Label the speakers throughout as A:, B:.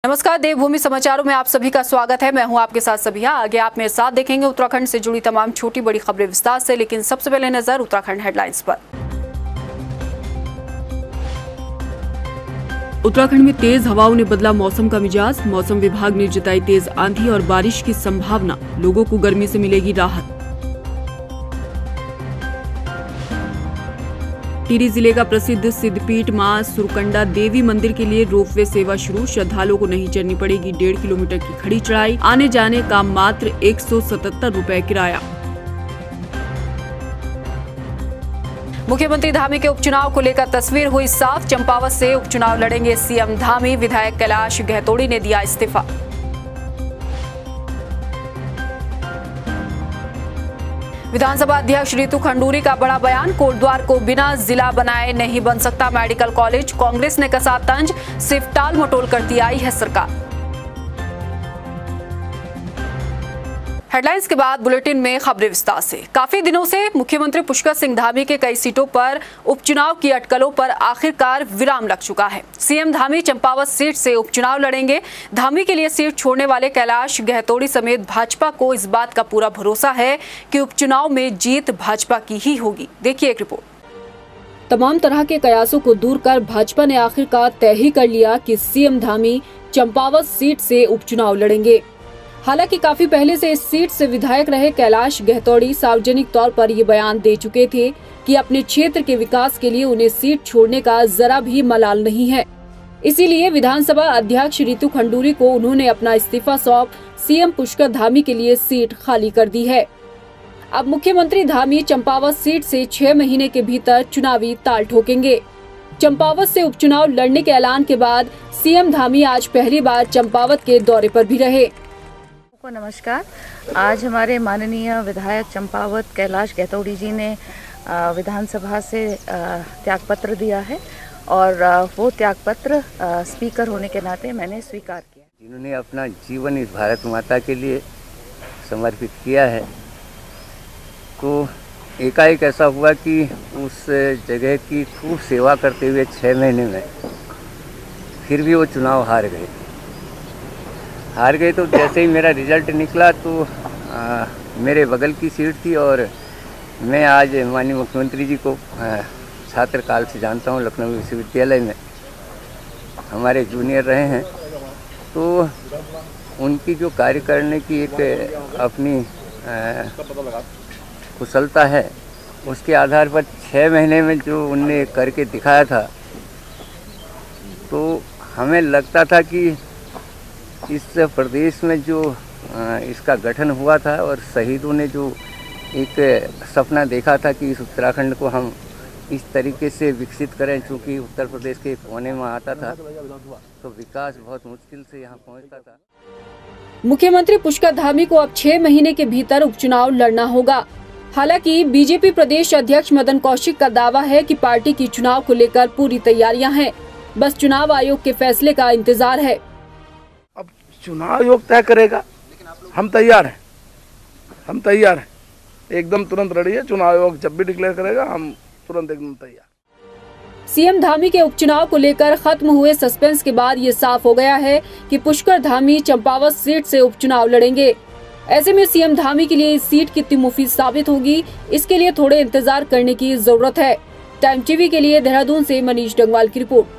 A: नमस्कार, देवभूमि समाचारों में आप सभी का स्वागत है। मैं हूं आपके साथ सबिया। आगे आप मेरे साथ देखेंगे उत्तराखंड से जुड़ी तमाम छोटी बड़ी खबरें विस्तार से, लेकिन सबसे पहले नजर उत्तराखंड हेडलाइंस पर। उत्तराखंड में तेज हवाओं ने बदला मौसम का मिजाज। मौसम विभाग ने जताई तेज आंधी और बारिश की संभावना, लोगों को गर्मी से मिलेगी राहत। टिहरी जिले का प्रसिद्ध सिद्धपीठ मां सुरकंडा देवी मंदिर के लिए रोपवे सेवा शुरू। श्रद्धालुओं को नहीं चढ़नी पड़ेगी 1.5 किलोमीटर की खड़ी चढ़ाई। आने जाने का मात्र 177 रुपए किराया। मुख्यमंत्री धामी के उपचुनाव को लेकर तस्वीर हुई साफ। चंपावत से उपचुनाव लड़ेंगे सीएम धामी। विधायक कैलाश गहतोड़ी ने दिया इस्तीफा। विधानसभा अध्यक्ष रितु खंडूरी का बड़ा बयान। कोटद्वार को बिना जिला बनाए नहीं बन सकता मेडिकल कॉलेज। कांग्रेस ने कसा तंज, सिर्फ टाल मटोल करती आई है सरकार। हेडलाइंस के बाद बुलेटिन में खबरें विस्तार से। काफी दिनों से मुख्यमंत्री पुष्कर सिंह धामी के कई सीटों पर उपचुनाव की अटकलों पर आखिरकार विराम लग चुका है। सीएम धामी चंपावत सीट से उपचुनाव लड़ेंगे। धामी के लिए सीट छोड़ने वाले कैलाश गहतोड़ी समेत भाजपा को इस बात का पूरा भरोसा है कि उपचुनाव में जीत भाजपा की ही होगी। देखिए एक रिपोर्ट। तमाम तरह के कयासों को दूर कर भाजपा ने आखिरकार तय ही कर लिया कि सीएम धामी चंपावत सीट से उपचुनाव लड़ेंगे। हालांकि काफी पहले से इस सीट से विधायक रहे कैलाश गहतोड़ी सार्वजनिक तौर पर ये बयान दे चुके थे कि अपने क्षेत्र के विकास के लिए उन्हें सीट छोड़ने का जरा भी मलाल नहीं है। इसीलिए विधानसभा अध्यक्ष रितु खंडूरी को उन्होंने अपना इस्तीफा सौंप सीएम पुष्कर धामी के लिए सीट खाली कर दी है। अब मुख्यमंत्री धामी चंपावत सीट से 6 महीने के भीतर चुनावी ताल ठोकेंगे। चंपावत से उपचुनाव लड़ने के ऐलान के बाद सीएम धामी आज पहली बार चंपावत के दौरे पर भी रहे।
B: नमस्कार। आज हमारे माननीय विधायक चंपावत कैलाश गहतोड़ी जी ने विधानसभा से त्यागपत्र दिया है और वो त्यागपत्र स्पीकर होने के नाते मैंने स्वीकार किया।
C: जिन्होंने अपना जीवन इस भारत माता के लिए समर्पित किया है, तो एकाएक ऐसा हुआ कि उस जगह की खूब सेवा करते हुए 6 महीने में फिर भी वो चुनाव हार गए। तो जैसे ही मेरा रिजल्ट निकला तो मेरे बगल की सीट थी और मैं आज माननीय मुख्यमंत्री जी को छात्र काल से जानता हूँ। लखनऊ विश्वविद्यालय में हमारे जूनियर रहे हैं, तो उनकी जो कार्य करने की एक अपनी कुशलता है, उसके आधार पर 6 महीने में जो उनने करके दिखाया था, तो हमें लगता था कि इस प्रदेश में जो इसका गठन हुआ था और शहीदों ने जो एक सपना देखा था कि इस उत्तराखंड को हम इस तरीके से विकसित करें, चूँकि उत्तर प्रदेश के कोने में आता था तो विकास बहुत मुश्किल से यहाँ पहुँचता था।
A: मुख्यमंत्री पुष्कर धामी को अब 6 महीने के भीतर उपचुनाव लड़ना होगा। हालांकि बीजेपी प्रदेश अध्यक्ष मदन कौशिक का दावा है कि पार्टी की चुनाव को लेकर पूरी तैयारियां हैं, बस चुनाव आयोग के फैसले का इंतजार है।
D: चुनाव आयोग तय करेगा, हम तैयार हैं, एकदम तुरंत लड़िए। चुनाव आयोग जब भी डिक्लेयर करेगा हम तुरंत एकदम तैयार।
A: सीएम धामी के उपचुनाव को लेकर खत्म हुए सस्पेंस के बाद ये साफ हो गया है कि पुष्कर धामी चंपावत सीट से उपचुनाव लड़ेंगे। ऐसे में सीएम धामी के लिए इस सीट कितनी मुफीद साबित होगी, इसके लिए थोड़े इंतजार करने की जरूरत है। टाइम टीवी के लिए देहरादून से मनीष डंगवाल की रिपोर्ट।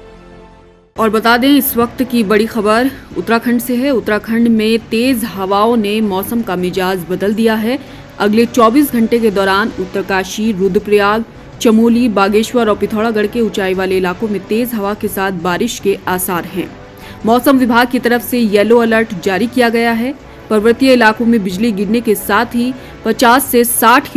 A: और बता दें, इस वक्त की बड़ी खबर उत्तराखंड से है। उत्तराखंड में तेज हवाओं ने मौसम का मिजाज बदल दिया है। अगले 24 घंटे के दौरान उत्तरकाशी, रुद्रप्रयाग, चमोली, बागेश्वर और पिथौरागढ़ के ऊंचाई वाले इलाकों में तेज हवा के साथ बारिश के आसार हैं। मौसम विभाग की तरफ से येलो अलर्ट जारी किया गया है। पर्वतीय इलाकों में बिजली गिरने के साथ ही 50 से 60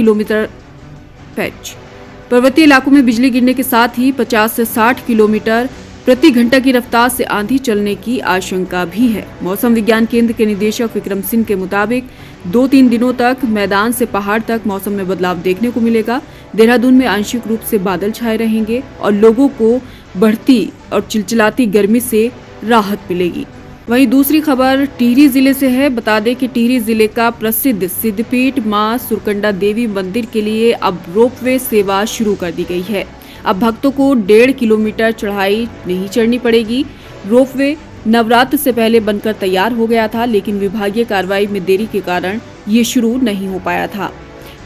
A: किलोमीटर प्रति घंटा की रफ्तार से आंधी चलने की आशंका भी है। मौसम विज्ञान केंद्र के निदेशक विक्रम सिंह के मुताबिक 2-3 दिनों तक मैदान से पहाड़ तक मौसम में बदलाव देखने को मिलेगा। देहरादून में आंशिक रूप से बादल छाए रहेंगे और लोगों को बढ़ती और चिलचिलाती गर्मी से राहत मिलेगी। वहीं दूसरी खबर टिहरी जिले से है। बता दें कि टिहरी जिले का प्रसिद्ध सिद्धपीठ मां सुरकंडा देवी मंदिर के लिए अब रोपवे सेवा शुरू कर दी गई है। अब भक्तों को 1.5 किलोमीटर चढ़ाई नहीं चढ़नी पड़ेगी। रोपवे नवरात्र से पहले बनकर तैयार हो गया था, लेकिन विभागीय कार्रवाई में देरी के कारण ये शुरू नहीं हो पाया था।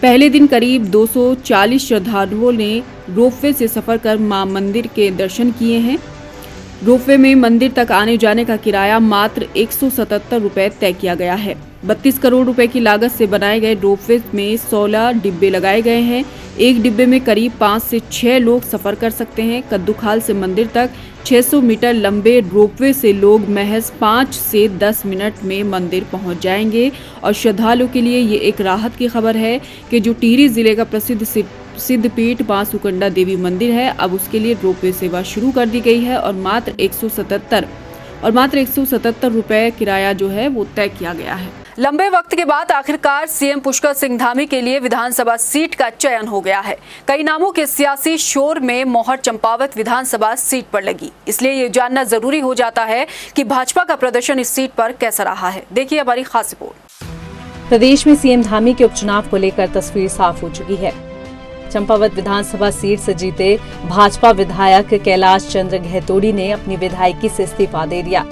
A: पहले दिन करीब 240 श्रद्धालुओं ने रोपवे से सफर कर मां मंदिर के दर्शन किए हैं। रोपवे में मंदिर तक आने जाने का किराया मात्र 177 रुपए तय किया गया है। 32 करोड़ रुपए की लागत से बनाए गए रोपवे में 16 डिब्बे लगाए गए हैं। एक डिब्बे में करीब 5 से 6 लोग सफर कर सकते हैं। कद्दूखाल से मंदिर तक 600 मीटर लंबे रोपवे से लोग महज 5 से 10 मिनट में मंदिर पहुंच जाएंगे। और श्रद्धालुओं के लिए ये एक राहत की खबर है कि जो टिहरी जिले का प्रसिद्ध सिद्धपीठ मां सुकंडा देवी मंदिर है, अब उसके लिए रोपवे सेवा शुरू कर दी गई है और मात्र 177 रुपए किराया जो है वो तय किया गया है। लंबे वक्त के बाद आखिरकार सीएम पुष्कर सिंह धामी के लिए विधानसभा सीट का चयन हो गया है। कई नामों के सियासी शोर में मोहर चंपावत विधानसभा सीट पर लगी, इसलिए ये जानना जरूरी हो जाता है कि भाजपा का प्रदर्शन इस सीट पर कैसा रहा है। देखिए हमारी खास रिपोर्ट।
E: प्रदेश में सीएम धामी के उपचुनाव को लेकर तस्वीर साफ हो चुकी है। चंपावत विधानसभा सीट से जीते भाजपा विधायक कैलाश चंद्र गहतोड़ी ने अपनी विधायकी से इस्तीफा दे दिया।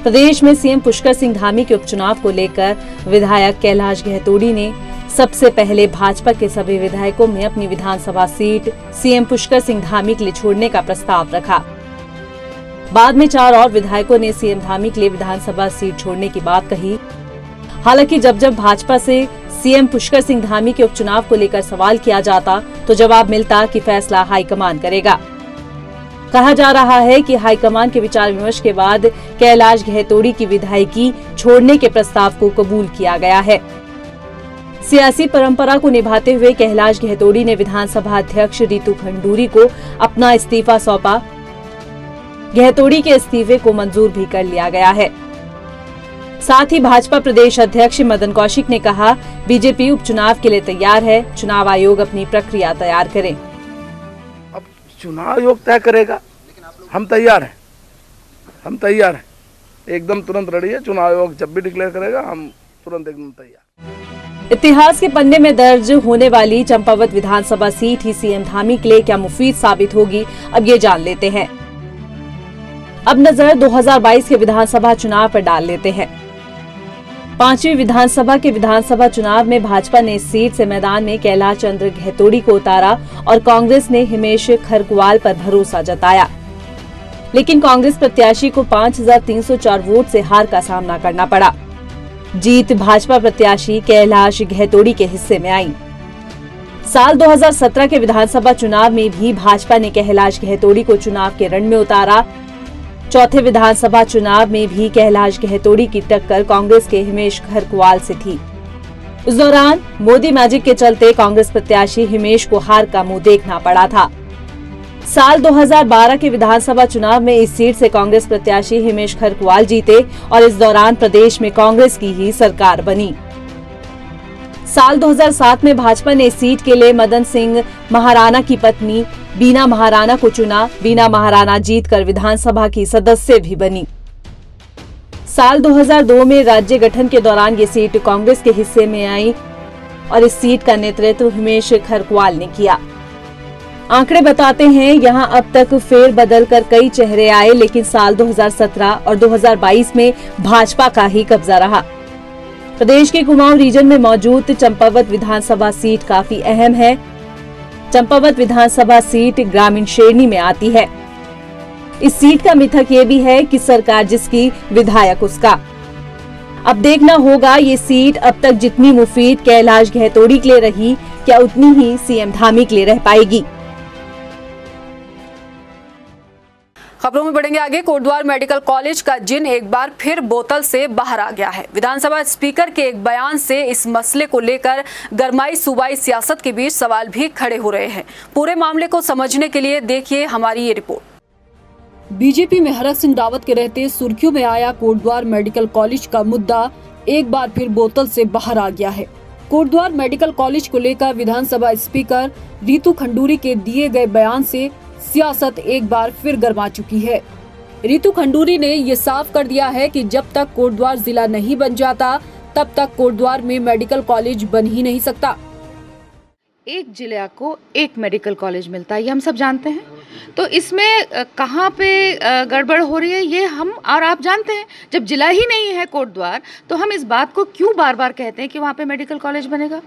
E: प्रदेश में सीएम पुष्कर सिंह धामी के उपचुनाव को लेकर विधायक कैलाश गहतोड़ी ने सबसे पहले भाजपा के सभी विधायकों में अपनी विधानसभा सीट सीएम पुष्कर सिंह धामी के लिए छोड़ने का प्रस्ताव रखा। बाद में 4 और विधायकों ने सीएम धामी के लिए विधानसभा सीट छोड़ने की बात कही। हालांकि जब भाजपा से सीएम पुष्कर सिंह धामी के उपचुनाव को लेकर सवाल किया जाता तो जवाब मिलता कि फैसला हाईकमान करेगा। कहा जा रहा है कि हाईकमान के विचार विमर्श के बाद कैलाश गहतोड़ी की विधायकी छोड़ने के प्रस्ताव को कबूल किया गया है। सियासी परंपरा को निभाते हुए कैलाश गहतोड़ी ने विधानसभा अध्यक्ष रितु खंडूरी को अपना इस्तीफा सौंपा। गहतोड़ी के इस्तीफे को मंजूर भी कर लिया गया है। साथ ही भाजपा प्रदेश अध्यक्ष मदन कौशिक ने कहा, बीजेपी उपचुनाव के लिए तैयार है, चुनाव आयोग अपनी प्रक्रिया तैयार करे।
D: अब चुनाव आयोग तय करेगा, हम तैयार हैं, एकदम तुरंत रेडी है। चुनाव आयोग जब भी डिक्लेयर करेगा हम तुरंत एकदम तैयार।
E: इतिहास के पन्ने में दर्ज होने वाली चंपावत विधानसभा सीट ही सीएम धामी के लिए क्या मुफीद साबित होगी, अब ये जान लेते हैं। अब नजर 2022 के विधानसभा चुनाव पर डाल लेते हैं। 5वीं विधानसभा के विधानसभा चुनाव में भाजपा ने इस सीट से मैदान में कैलाश चंद्र गहतोड़ी को उतारा और कांग्रेस ने हिमेश खरकवाल पर भरोसा जताया, लेकिन कांग्रेस प्रत्याशी को 5304 वोट से हार का सामना करना पड़ा। जीत भाजपा प्रत्याशी कैलाश गहतोड़ी के हिस्से में आई। साल 2017 के विधानसभा चुनाव में भी भाजपा ने कैलाश गहतोड़ी को चुनाव के रण में उतारा। चौथे विधानसभा चुनाव में भी कैलाश गहतोड़ी की टक्कर कांग्रेस के हिमेश खरकवाल से थी। उस दौरान मोदी मैजिक के चलते कांग्रेस प्रत्याशी हिमेश को हार का मुंह देखना पड़ा था। साल 2012 के विधानसभा चुनाव में इस सीट से कांग्रेस प्रत्याशी हिमेश खरकवाल जीते और इस दौरान प्रदेश में कांग्रेस की ही सरकार बनी। साल 2007 में भाजपा ने इस सीट के लिए मदन सिंह महाराणा की पत्नी बीना महाराणा को चुना। बीना महाराणा जीतकर विधानसभा की सदस्य भी बनी। साल 2002 में राज्य गठन के दौरान ये सीट कांग्रेस के हिस्से में आई और इस सीट का नेतृत्व हिमेश खरकवाल ने किया। आंकड़े बताते हैं यहां अब तक फेर बदल कर कई चेहरे आए, लेकिन साल 2017 और 2022 में भाजपा का ही कब्जा रहा। प्रदेश के कुमाऊं रीजन में मौजूद चंपावत विधानसभा सीट काफी अहम है। चंपावत विधानसभा सीट ग्रामीण श्रेणी में आती है। इस सीट का मिथक ये भी है कि सरकार जिसकी विधायक उसका। अब देखना होगा ये सीट अब तक जितनी मुफीद कैलाश गहतोड़ी के लिए रही, क्या उतनी ही सीएम धामी के लिए रह पाएगी।
A: खबरों में बढ़ेंगे आगे। कोटद्वार मेडिकल कॉलेज का जिन एक बार फिर बोतल से बाहर आ गया है। विधानसभा स्पीकर के एक बयान से इस मसले को लेकर गरमाई सूबाई सियासत के बीच सवाल भी खड़े हो रहे हैं। पूरे मामले को समझने के लिए देखिए हमारी ये रिपोर्ट। बीजेपी में हरक सिंह रावत के रहते सुर्खियों में आया कोटद्वार मेडिकल कॉलेज का मुद्दा एक बार फिर बोतल से बाहर आ गया है। कोटद्वार मेडिकल कॉलेज को लेकर विधानसभा स्पीकर रितु खंडूरी के दिए गए बयान से सियासत एक बार फिर गर्मा चुकी है। रितु खंडूरी ने ये साफ कर दिया है कि जब तक कोटद्वार जिला नहीं बन जाता तब तक कोटद्वार में मेडिकल कॉलेज बन ही नहीं सकता।
B: एक जिला को एक मेडिकल कॉलेज मिलता है, ये हम सब जानते हैं। तो इसमें कहाँ पे गड़बड़ हो रही है ये हम और आप जानते हैं। जब जिला ही नहीं है कोटद्वार, तो हम इस बात को क्यों बार बार कहते हैं कि वहाँ पे मेडिकल कॉलेज बनेगा?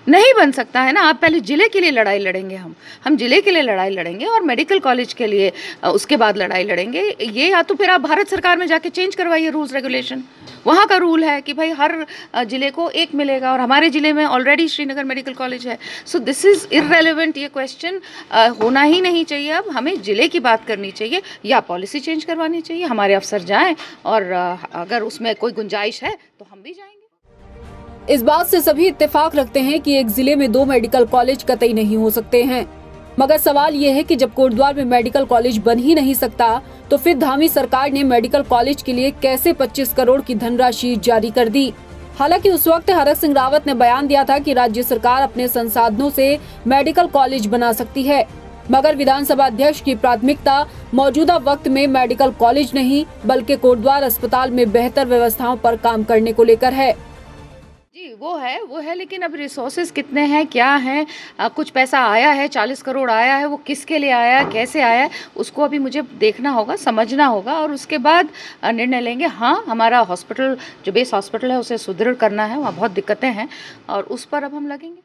B: नहीं बन सकता है ना। आप पहले ज़िले के लिए लड़ाई लड़ेंगे, हम ज़िले के लिए लड़ाई लड़ेंगे और मेडिकल कॉलेज के लिए उसके बाद लड़ाई लड़ेंगे। ये या तो फिर आप भारत सरकार में जाके चेंज करवाइए रूल्स रेगुलेशन। वहाँ का रूल है कि भाई हर ज़िले को एक मिलेगा और हमारे ज़िले में ऑलरेडी श्रीनगर मेडिकल कॉलेज है। सो दिस इज़ इररेलेवेंट, ये क्वेश्चन होना ही नहीं चाहिए। अब हमें ज़िले की बात करनी चाहिए या पॉलिसी चेंज करवानी चाहिए। हमारे अफसर जाएँ और अगर उसमें कोई गुंजाइश है तो हम भी जाएंगे।
A: इस बात से सभी इत्तेफाक रखते हैं कि एक जिले में 2 मेडिकल कॉलेज कतई नहीं हो सकते हैं, मगर सवाल ये है कि जब कोटद्वार में मेडिकल कॉलेज बन ही नहीं सकता तो फिर धामी सरकार ने मेडिकल कॉलेज के लिए कैसे 25 करोड़ की धनराशि जारी कर दी। हालांकि उस वक्त हरक सिंह रावत ने बयान दिया था कि राज्य सरकार अपने संसाधनों से मेडिकल कॉलेज बना सकती है, मगर विधानसभा अध्यक्ष की प्राथमिकता मौजूदा वक्त में मेडिकल कॉलेज नहीं बल्कि कोटद्वार अस्पताल में बेहतर व्यवस्थाओं पर काम करने को लेकर है।
B: जी वो है लेकिन अब रिसोर्सेज कितने हैं, क्या हैं? कुछ पैसा आया है, 40 करोड़ आया है, वो किसके लिए आया है, कैसे आया है, उसको अभी मुझे देखना होगा, समझना होगा और उसके बाद निर्णय लेंगे। हाँ, हमारा हॉस्पिटल जो बेस हॉस्पिटल है उसे सुदृढ़ करना है, वहाँ बहुत दिक्कतें हैं और उस पर अब हम लगेंगे।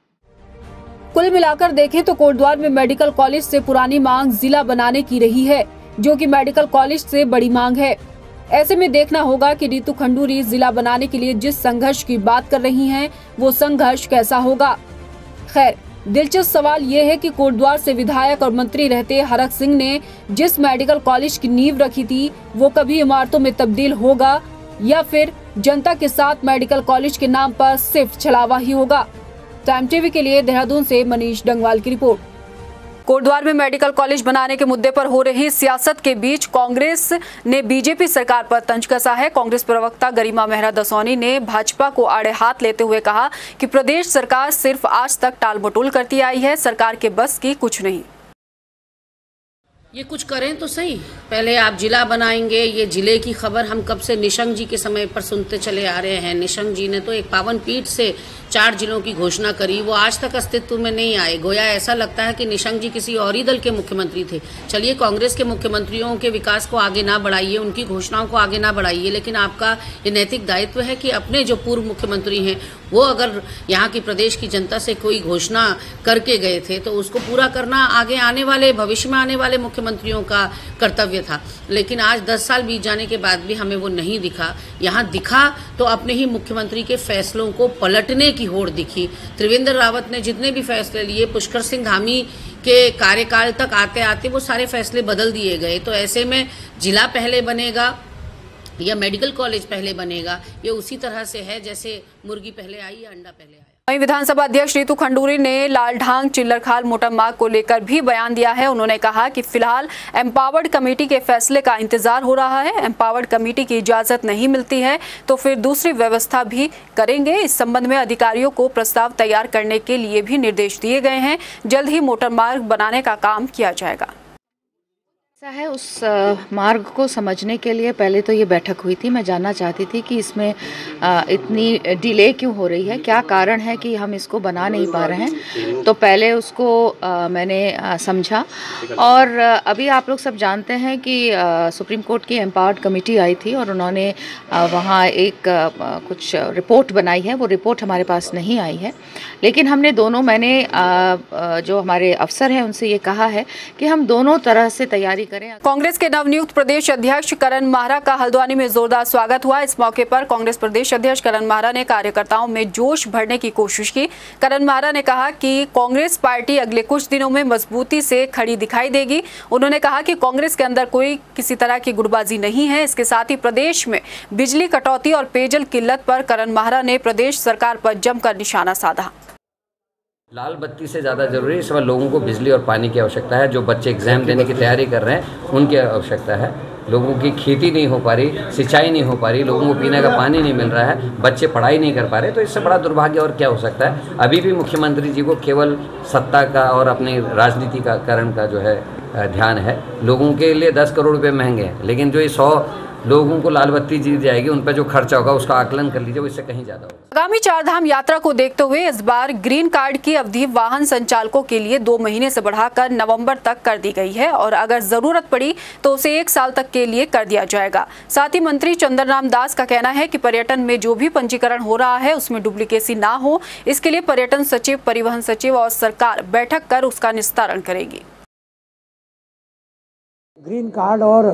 A: कुल मिलाकर देखें तो कोटद्वार में मेडिकल कॉलेज से पुरानी मांग जिला बनाने की रही है, जो कि मेडिकल कॉलेज से बड़ी मांग है। ऐसे में देखना होगा कि रितु खंडूरी जिला बनाने के लिए जिस संघर्ष की बात कर रही हैं, वो संघर्ष कैसा होगा। खैर, दिलचस्प सवाल ये है कि कोटद्वार से विधायक और मंत्री रहते हरक सिंह ने जिस मेडिकल कॉलेज की नींव रखी थी, वो कभी इमारतों में तब्दील होगा या फिर जनता के साथ मेडिकल कॉलेज के नाम पर सिर्फ छलावा ही होगा। टाइम टीवी के लिए देहरादून से मनीष डंगवाल की रिपोर्ट। कोटद्वार में मेडिकल कॉलेज बनाने के मुद्दे पर हो रही सियासत के बीच कांग्रेस ने बीजेपी सरकार पर तंज कसा है। कांग्रेस प्रवक्ता गरिमा मेहरा दसौनी ने भाजपा को आड़े हाथ लेते हुए कहा कि प्रदेश सरकार सिर्फ आज तक टालमटोल करती आई है, सरकार के बस की कुछ नहीं।
F: ये कुछ करें तो सही। पहले आप जिला बनाएंगे, ये जिले की खबर हम कब से निशंक जी के समय पर सुनते चले आ रहे हैं। निशंक जी ने तो एक पावन पीठ से 4 जिलों की घोषणा करी, वो आज तक अस्तित्व में नहीं आए। गोया ऐसा लगता है कि निशंक जी किसी और ही दल के मुख्यमंत्री थे। चलिए, कांग्रेस के मुख्यमंत्रियों के विकास को आगे ना बढ़ाइए, उनकी घोषणाओं को आगे ना बढ़ाइए, लेकिन आपका ये नैतिक दायित्व है कि अपने जो पूर्व मुख्यमंत्री हैं वो अगर यहाँ की प्रदेश की जनता से कोई घोषणा करके गए थे तो उसको पूरा करना आगे आने वाले भविष्य में आने वाले मुख्यमंत्रियों का कर्तव्य था। लेकिन आज 10 साल बीत जाने के बाद भी हमें वो नहीं दिखा। यहाँ दिखा तो अपने ही मुख्यमंत्री के फैसलों को पलटने की होड़ दिखी। त्रिवेंद्र रावत ने जितने भी फैसले लिए, पुष्कर सिंह धामी के कार्यकाल तक आते आते वो सारे फैसले बदल दिए गए। तो ऐसे में जिला पहले बनेगा या मेडिकल कॉलेज पहले बनेगा, ये उसी तरह से है जैसे मुर्गी पहले आई या अंडा पहले आया।
A: वहीं विधानसभा अध्यक्ष रितु खंडूरी ने लालढांग चिल्लरखाल मोटर मार्ग को लेकर भी बयान दिया है। उन्होंने कहा कि फिलहाल एम्पावर्ड कमेटी के फैसले का इंतजार हो रहा है। एम्पावर्ड कमेटी की इजाजत नहीं मिलती है तो फिर दूसरी व्यवस्था भी करेंगे। इस संबंध में अधिकारियों को प्रस्ताव तैयार करने के लिए भी निर्देश दिए गए हैं। जल्द ही मोटर मार्ग बनाने का काम किया जाएगा।
B: ऐसा है, उस मार्ग को समझने के लिए पहले तो ये बैठक हुई थी। मैं जानना चाहती थी कि इसमें इतनी डिले क्यों हो रही है, क्या कारण है कि हम इसको बना नहीं पा रहे हैं। तो पहले उसको मैंने समझा और अभी आप लोग सब जानते हैं कि सुप्रीम कोर्ट की एम्पावर्ड कमेटी आई थी और उन्होंने वहाँ एक कुछ रिपोर्ट बनाई है। वो रिपोर्ट हमारे पास नहीं आई है, लेकिन हमने दोनों, मैंने जो हमारे अफसर हैं उनसे ये कहा है कि हम दोनों तरह से तैयारी।
A: कांग्रेस के नवनियुक्त प्रदेश अध्यक्ष करण माहरा का हल्द्वानी में जोरदार स्वागत हुआ। इस मौके पर कांग्रेस प्रदेश अध्यक्ष करण माहरा ने कार्यकर्ताओं में जोश भरने की कोशिश की। करण माहरा ने कहा कि कांग्रेस पार्टी अगले कुछ दिनों में मजबूती से खड़ी दिखाई देगी। उन्होंने कहा कि कांग्रेस के अंदर कोई किसी तरह की गुटबाजी नहीं है। इसके साथ ही प्रदेश में बिजली कटौती और पेयजल किल्लत पर करण माहरा ने प्रदेश सरकार पर जमकर निशाना साधा।
G: लाल बत्ती से ज़्यादा ज़रूरी इस समय लोगों को बिजली और पानी की आवश्यकता है। जो बच्चे एग्ज़ाम देने की तैयारी कर रहे हैं उनकी आवश्यकता है। लोगों की खेती नहीं हो पा रही, सिंचाई नहीं हो पा रही, लोगों को पीने का पानी नहीं मिल रहा है, बच्चे पढ़ाई नहीं कर पा रहे। तो इससे बड़ा दुर्भाग्य और क्या हो सकता है। अभी भी मुख्यमंत्री जी को केवल सत्ता का और अपनी राजनीति का करण का जो है ध्यान है। लोगों के लिए 10 करोड़ रुपये महंगे हैं, लेकिन जो ये 100 लोगों को लाल बत्ती दी जाएगी, उन पर जो खर्चा होगा उसका आकलन कर लीजिए, वो इससे कहीं ज़्यादा होगा।
A: आगामी चारधाम यात्रा को देखते हुए इस बार ग्रीन कार्ड की अवधि वाहन संचालकों के लिए 2 महीने से बढ़ाकर नवंबर तक कर दी गई है और अगर जरूरत पड़ी तो उसे 1 साल तक के लिए कर दिया जाएगा। साथ ही मंत्री चंदन राम दास का कहना है कि पर्यटन में जो भी पंजीकरण हो रहा है उसमें डुप्लीकेसी ना हो, इसके लिए पर्यटन सचिव, परिवहन सचिव और सरकार बैठक कर उसका निस्तारण करेगी।
H: ग्रीन कार्ड और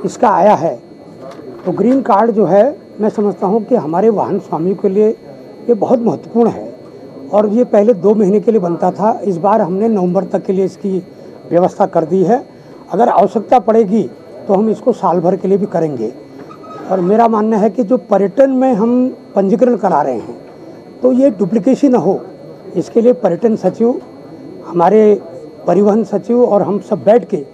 H: इसका आया है तो ग्रीन कार्ड जो है मैं समझता हूँ कि हमारे वाहन स्वामी के लिए ये बहुत महत्वपूर्ण है और ये पहले 2 महीने के लिए बनता था। इस बार हमने नवंबर तक के लिए इसकी व्यवस्था कर दी है। अगर आवश्यकता पड़ेगी तो हम इसको साल भर के लिए भी करेंगे। और मेरा मानना है कि जो पर्यटन में हम पंजीकरण करा रहे हैं तो ये डुप्लीकेसी ना हो, इसके लिए पर्यटन सचिव, हमारे परिवहन सचिव और हम सब बैठ के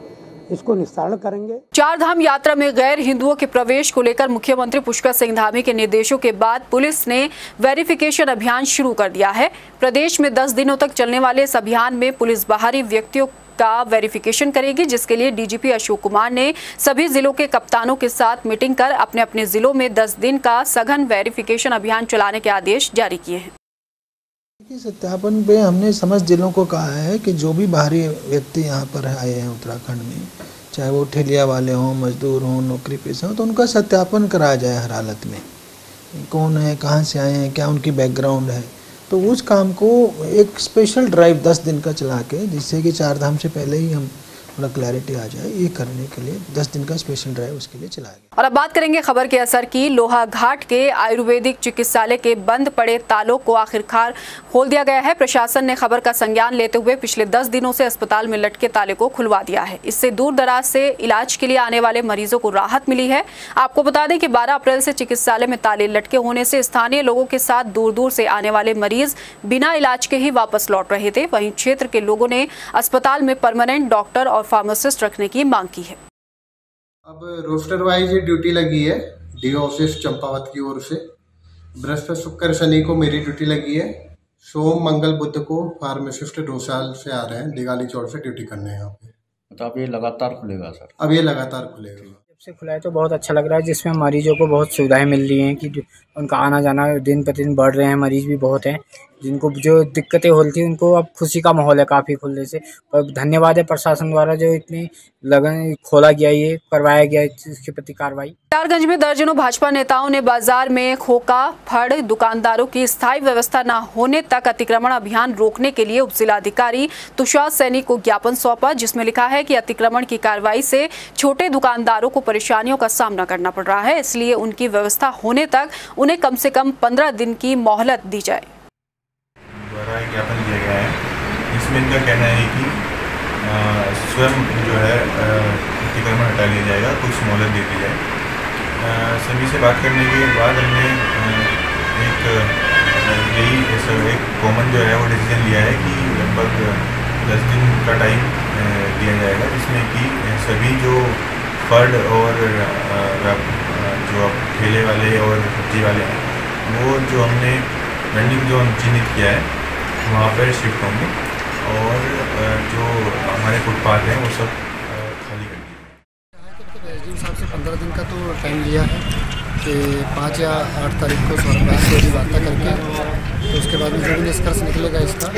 H: इसको निस्तारण करेंगे।
A: चारधाम यात्रा में गैर हिंदुओं के प्रवेश को लेकर मुख्यमंत्री पुष्कर सिंह धामी के निर्देशों के बाद पुलिस ने वेरिफिकेशन अभियान शुरू कर दिया है। प्रदेश में 10 दिनों तक चलने वाले इस अभियान में पुलिस बाहरी व्यक्तियों का वेरिफिकेशन करेगी, जिसके लिए डीजीपी अशोक कुमार ने सभी जिलों के कप्तानों के साथ मीटिंग कर अपने अपने जिलों में 10 दिन का सघन वेरिफिकेशन अभियान चलाने के आदेश जारी किए हैं।
I: सत्यापन पे हमने समस्त जिलों को कहा है कि जो भी बाहरी व्यक्ति यहाँ पर आए हैं उत्तराखंड में, चाहे वो ठेलिया वाले हों, मजदूर हों, नौकरी पेशा हों, तो उनका सत्यापन कराया जाए हर हालत में। कौन है, कहाँ से आए हैं, क्या उनकी बैकग्राउंड है। तो उस काम को एक स्पेशल ड्राइव 10 दिन का चला के, जिससे कि चारधाम से पहले ही हम थोड़ा क्लैरिटी आ जाए, ये करने के लिए 10 दिन का स्पेशल ड्राइव उसके लिए चलाया गया।
A: और अब बात करेंगे खबर के असर की। लोहाघाट के आयुर्वेदिक चिकित्सालय के बंद पड़े तालों को आखिरकार खोल दिया गया है। प्रशासन ने खबर का संज्ञान लेते हुए पिछले 10 दिनों से अस्पताल में लटके ताले को खुलवा दिया है। इससे दूर दराज से इलाज के लिए आने वाले मरीजों को राहत मिली है। आपको बता दें कि 12 अप्रैल से चिकित्सालय में ताले लटके होने से स्थानीय लोगों के साथ दूर दूर से आने वाले मरीज बिना इलाज के ही वापस लौट रहे थे। वहीं क्षेत्र के लोगों ने अस्पताल में परमानेंट डॉक्टर और फार्मासिस्ट रखने की मांग की है।
J: अब रोस्टर वाइज ड्यूटी लगी है डीओ ऑफिस चंपावत की ओर से। बृहस्पति, शुक्र, शनि को मेरी ड्यूटी लगी है। सोम, मंगल, बुध को फार्मासिस्ट रोसाल से आ रहे हैं, दिगाली चौड़ से ड्यूटी करने यहाँ पे।
K: तो अब ये लगातार खुलेगा सर?
J: अब ये लगातार खुलेगा।
L: जब से खुला है तो बहुत अच्छा लग रहा है, जिसमें मरीजों को बहुत सुविधाएं मिल रही हैं कि उनका आना जाना दिन प्रतिदिन बढ़ रहे हैं। मरीज भी बहुत हैं, जिनको जो दिक्कतें हो रही थी उनको अब खुशी का माहौल है काफ़ी खुलने से। और धन्यवाद है प्रशासन द्वारा जो इतनी लगन खोला गया, ये करवाया गया इसके प्रति कार्रवाई।
A: कटिहारगंज में दर्जनों भाजपा नेताओं ने बाजार में खोका फड़ दुकानदारों की स्थायी व्यवस्था न होने तक अतिक्रमण अभियान रोकने के लिए उप जिलाधिकारी तुषार सैनी को ज्ञापन सौंपा, जिसमें लिखा है कि अतिक्रमण की कार्रवाई से छोटे दुकानदारों को परेशानियों का सामना करना पड़ रहा है, इसलिए उनकी व्यवस्था होने तक उन्हें कम से कम 15 दिन की मोहलत दी जाए।
M: द्वारा ज्ञापन दिया गया है, इसमें इनका कहना है कि स्वयं जो है अतिक्रमण हटा लिया जाएगा, कुछ मोहलत दे दी जाए। सभी से बात करने के बाद हमने एक कॉमन जो है वो डिसीजन लिया है कि लगभग 10 दिन का टाइम दिया जाएगा, जिसमें कि सभी जो फर्ड और जो ठेले वाले और सब्जी वाले हैं वो जो हमने वेंडिंग जोन चिन्हित किया है वहाँ पर शिफ्ट होंगे और जो हमारे फुटपाथ हैं वो सब खाली कर दिए।
N: एसडीएम साहब से 15 दिन का तो टाइम लिया है कि 5 या 8 तारीख को सौरभ से वार्ता करके तो उसके बाद में जो भी निष्कर्ष निकलेगा इसका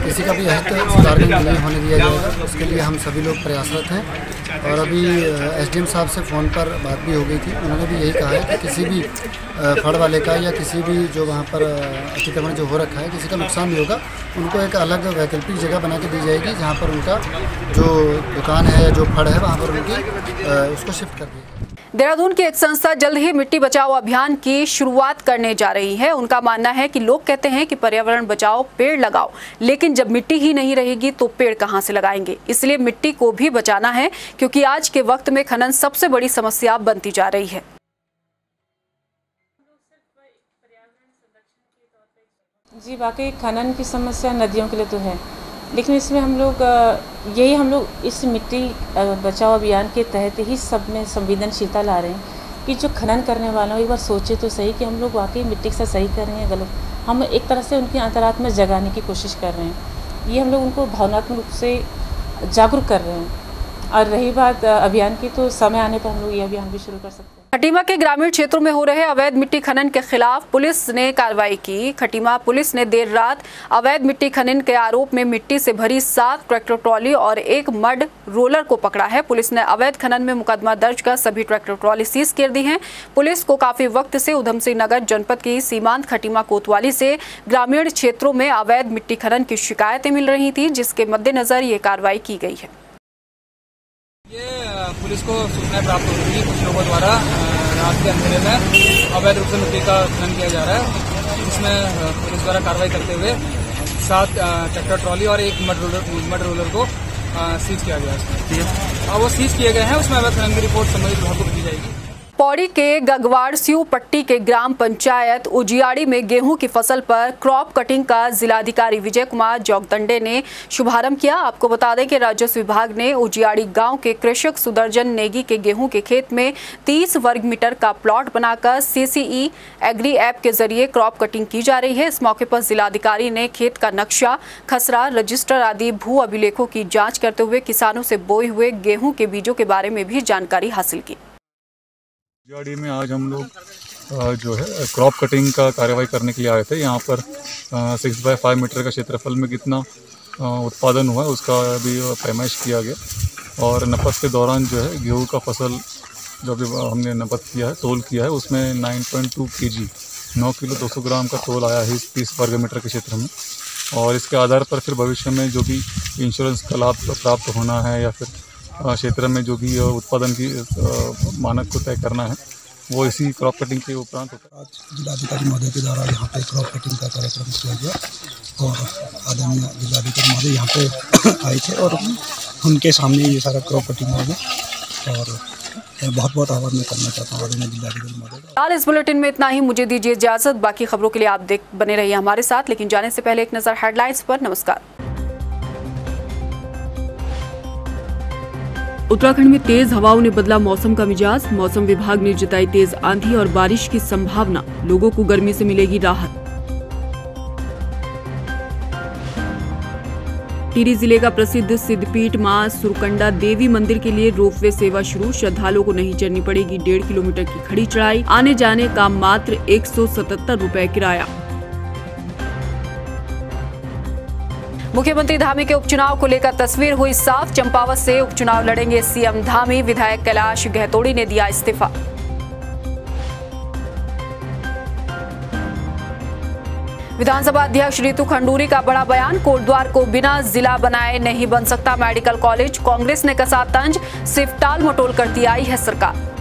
N: किसी का भी हित सुधार नहीं होने दिया जाएगा, उसके लिए हम सभी लोग प्रयासरत हैं। और अभी एसडीएम साहब से फ़ोन पर बात भी हो गई थी, उन्होंने भी यही कहा है कि किसी भी फड़ वाले का या किसी भी जो वहाँ पर अतिक्रमण जो हो रखा है किसी का नुकसान नहीं होगा, उनको एक अलग वैकल्पिक जगह बना के दी जाएगी जहाँ पर उनका जो दुकान है, जो फड़ है वहाँ पर उनकी उसको शिफ्ट कर दिया।
A: देहरादून की एक संस्था जल्द ही मिट्टी बचाओ अभियान की शुरुआत करने जा रही है। उनका मानना है कि लोग कहते हैं कि पर्यावरण बचाओ, पेड़ लगाओ, लेकिन जब मिट्टी ही नहीं रहेगी तो पेड़ कहां से लगाएंगे। इसलिए मिट्टी को भी बचाना है, क्योंकि आज के वक्त में खनन सबसे बड़ी समस्या बनती जा रही है।
O: जी वाकई खनन की समस्या नदियों के लिए तो है, लेकिन इसमें हम लोग इस मिट्टी बचाओ अभियान के तहत ही सब में संवेदनशीलता ला रहे हैं कि जो खनन करने वालों एक बार सोचे तो सही कि हम लोग वाकई मिट्टी के साथ सही कर रहे हैं गलत। हम एक तरह से उनकी अंतरात्मा जगाने की कोशिश कर रहे हैं, ये हम लोग उनको भावनात्मक रूप से जागरूक कर रहे हैं। और रही बात अभियान की, तो समय आने पर हम लोग ये अभियान भी शुरू कर सकते हैं।
A: खटीमा के ग्रामीण क्षेत्रों में हो रहे अवैध मिट्टी खनन के खिलाफ पुलिस ने कार्रवाई की। खटीमा पुलिस ने देर रात अवैध मिट्टी खनन के आरोप में मिट्टी से भरी 7 ट्रैक्टर ट्रॉली और 1 मड रोलर को पकड़ा है। पुलिस ने अवैध खनन में मुकदमा दर्ज कर सभी ट्रैक्टर ट्रॉली सीज कर दी हैं। पुलिस को काफी वक्त से उधम सिंह नगर जनपद की सीमांत खटीमा कोतवाली से ग्रामीण क्षेत्रों में अवैध मिट्टी खनन की शिकायतें मिल रही थी, जिसके मद्देनजर ये कार्रवाई की गई है।
P: ये पुलिस को सूचना प्राप्त हो रही है कुछ लोगों द्वारा रात के अंधेरे में अवैध रूप से मिट्टी का खनन किया जा रहा है। इसमें पुलिस द्वारा कार्रवाई करते हुए 7 ट्रैक्टर ट्रॉली और 1 मड रोलर को सीज किया गया है। वो सीज किए गए हैं, उसमें अवैध खनन की रिपोर्ट संबंधित विभाग को दी जाएगी।
A: पौड़ी के गगवाड़ स्यू पट्टी के ग्राम पंचायत उजियाड़ी में गेहूं की फसल पर क्रॉप कटिंग का जिलाधिकारी विजय कुमार जोगदंडे ने शुभारंभ किया। आपको बता दें कि राजस्व विभाग ने उजियाड़ी गांव के कृषक सुदर्शन नेगी के गेहूं के खेत में 30 वर्ग मीटर का प्लॉट बनाकर CCE एग्री ऐप के जरिए क्रॉप कटिंग की जा रही है। इस मौके पर जिलाधिकारी ने खेत का नक्शा, खसरा, रजिस्टर आदि भू अभिलेखों की जाँच करते हुए किसानों से बोए हुए गेहूं के बीजों के बारे में भी जानकारी हासिल की।
Q: उजियाड़ी में आज हम लोग जो है क्रॉप कटिंग का कार्रवाई करने के लिए आए थे। यहाँ पर 6x5 मीटर का क्षेत्रफल में कितना उत्पादन हुआ उसका भी पैमाइश किया गया और नपत के दौरान जो है गेहूँ का फसल जो भी हमने नपत किया है, तोल किया है, उसमें 9.2 kg 9 किलो 200 ग्राम का तोल आया है 30 वर्ग मीटर के क्षेत्र में। और इसके आधार पर फिर भविष्य में जो भी इंश्योरेंस का लाभ प्राप्त होना है या फिर क्षेत्र में जो भी उत्पादन की मानक को तय करना है वो इसी क्रॉप कटिंग के उपरांत होता है।
R: आज जिलाधिकारी महोदय के द्वारा यहाँ पे क्रॉप कटिंग का कार्यक्रम किया गया और आदरणीय जिलाधिकारी महोदय यहाँ पे आए थे और उनके सामने ये सारा क्रॉप कटिंग हो गया और बहुत बहुत आभार मैं करना चाहता हूँ आदरणीय जिलाधिकारी महोदय।
A: फिलहाल इस बुलेटिन में इतना ही, मुझे दीजिए इजाजत। बाकी खबरों के लिए आप बने रहिए हमारे साथ, लेकिन जाने से पहले एक नजर हेडलाइंस पर। नमस्कार। उत्तराखंड में तेज हवाओं ने बदला मौसम का मिजाज। मौसम विभाग ने जताई तेज आंधी और बारिश की संभावना, लोगों को गर्मी से मिलेगी राहत। टिहरी जिले का प्रसिद्ध सिद्धपीठ मां सुरकंडा देवी मंदिर के लिए रोपवे सेवा शुरू। श्रद्धालुओं को नहीं चढ़नी पड़ेगी 1.5 किलोमीटर की खड़ी चढ़ाई। आने जाने का मात्र 177 रुपए किराया। मुख्यमंत्री धामी के उपचुनाव को लेकर तस्वीर हुई साफ। चंपावत से उपचुनाव लड़ेंगे सीएम धामी। विधायक कैलाश गहतोड़ी ने दिया इस्तीफा। विधानसभा अध्यक्ष रितु खंडूरी का बड़ा बयान। कोटद्वार को बिना जिला बनाए नहीं बन सकता मेडिकल कॉलेज। कांग्रेस ने कसा तंज, सिर्फ टाल मटोल करती आई है सरकार।